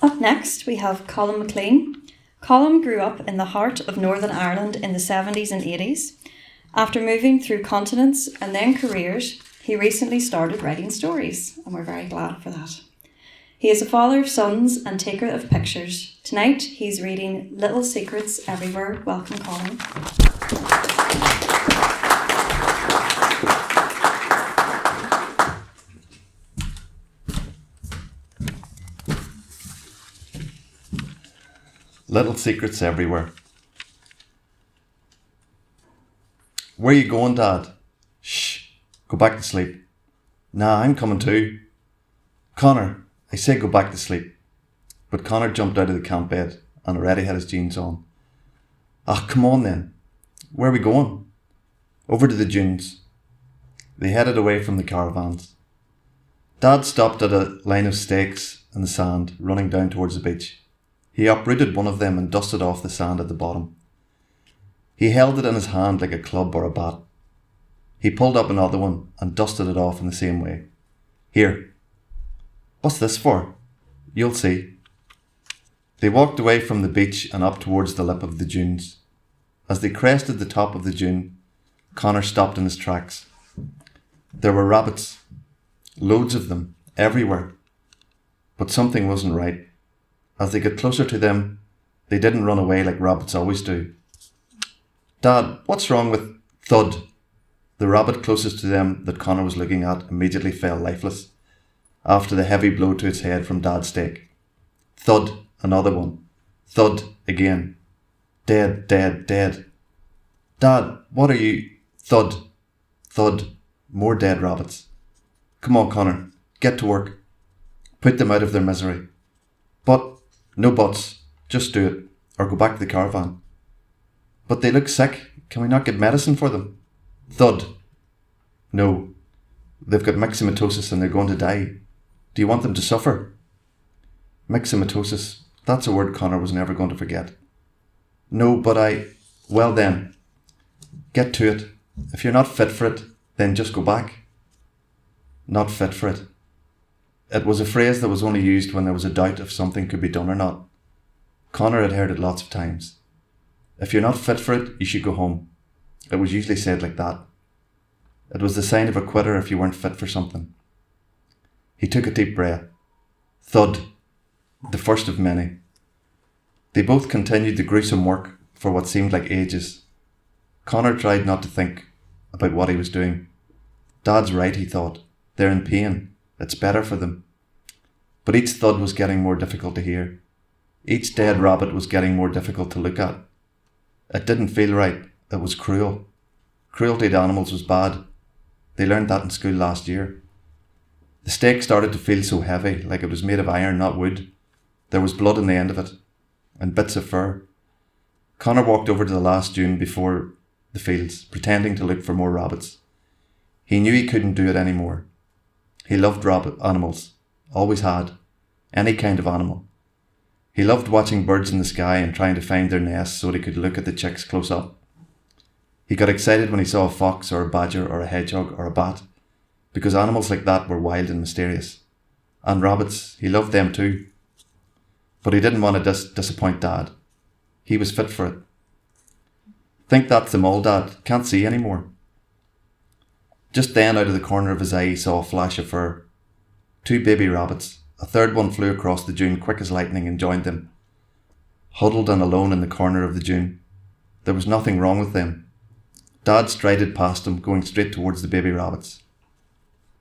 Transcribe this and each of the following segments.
Up next, we have Colin McLean. Colin grew up in the heart of Northern Ireland in the 70s and 80s. After moving through continents and then careers, he recently started writing stories, and we're very glad for that. He is a father of sons and taker of pictures. Tonight, he's reading Little Secrets Everywhere. Welcome, Colin. Little Secrets Everywhere. Where you going, Dad? Shh, go back to sleep. Nah, I'm coming too. Connor, I said go back to sleep. But Connor jumped out of the camp bed and already had his jeans on. Ah, come on then. Where are we going? Over to the dunes. They headed away from the caravans. Dad stopped at a line of stakes in the sand running down towards the beach. He uprooted one of them and dusted off the sand at the bottom. He held it in his hand like a club or a bat. He pulled up another one and dusted it off in the same way. Here. What's this for? You'll see. They walked away from the beach and up towards the lip of the dunes. As they crested the top of the dune, Connor stopped in his tracks. There were rabbits. Loads of them, everywhere. But something wasn't right. As they got closer to them, they didn't run away like rabbits always do. Dad, what's wrong with Thud? The rabbit closest to them that Connor was looking at immediately fell lifeless after the heavy blow to its head from Dad's stake. Thud, another one. Thud, again. Dead, dead, dead. Dad, what are you? Thud, thud, more dead rabbits. Come on, Connor, get to work. Put them out of their misery. But, no buts, just do it, or go back to the caravan. But they look sick, can we not get medicine for them? Thud. No, they've got myxomatosis and they're going to die. Do you want them to suffer? Myxomatosis, that's a word Connor was never going to forget. No, but well then, get to it. If you're not fit for it, then just go back. Not fit for it. It was a phrase that was only used when there was a doubt if something could be done or not. Connor had heard it lots of times. If you're not fit for it, you should go home. It was usually said like that. It was the sign of a quitter if you weren't fit for something. He took a deep breath. Thud. The first of many. They both continued the gruesome work for what seemed like ages. Connor tried not to think about what he was doing. Dad's right, he thought. They're in pain. It's better for them. But each thud was getting more difficult to hear. Each dead rabbit was getting more difficult to look at. It didn't feel right. It was cruel. Cruelty to animals was bad. They learned that in school last year. The stake started to feel so heavy, like it was made of iron, not wood. There was blood in the end of it, and bits of fur. Connor walked over to the last dune before the fields, pretending to look for more rabbits. He knew he couldn't do it anymore. He loved rabbit animals, always had, any kind of animal. He loved watching birds in the sky and trying to find their nests so he could look at the chicks close up. He got excited when he saw a fox or a badger or a hedgehog or a bat, because animals like that were wild and mysterious. And rabbits, he loved them too. But he didn't want to disappoint Dad. He was fit for it. Think that's them all, Dad. Can't see anymore. Just then, out of the corner of his eye, he saw a flash of fur. 2 baby rabbits. A third one flew across the dune quick as lightning and joined them. Huddled and alone in the corner of the dune. There was nothing wrong with them. Dad strided past them, going straight towards the baby rabbits.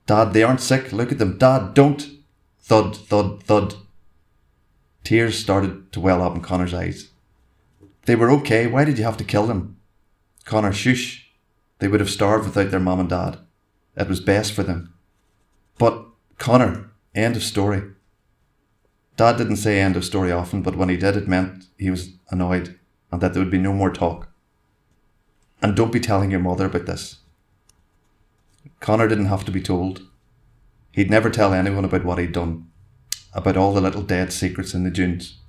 Dad, they aren't sick. Look at them. Dad, don't. Thud, thud, thud. Tears started to well up in Connor's eyes. They were okay. Why did you have to kill them? Connor, shush. They would have starved without their mum and dad. It was best for them. But, Connor, end of story. Dad didn't say end of story often, but when he did, it meant he was annoyed and that there would be no more talk. And don't be telling your mother about this. Connor didn't have to be told. He'd never tell anyone about what he'd done, about all the little dead secrets in the dunes.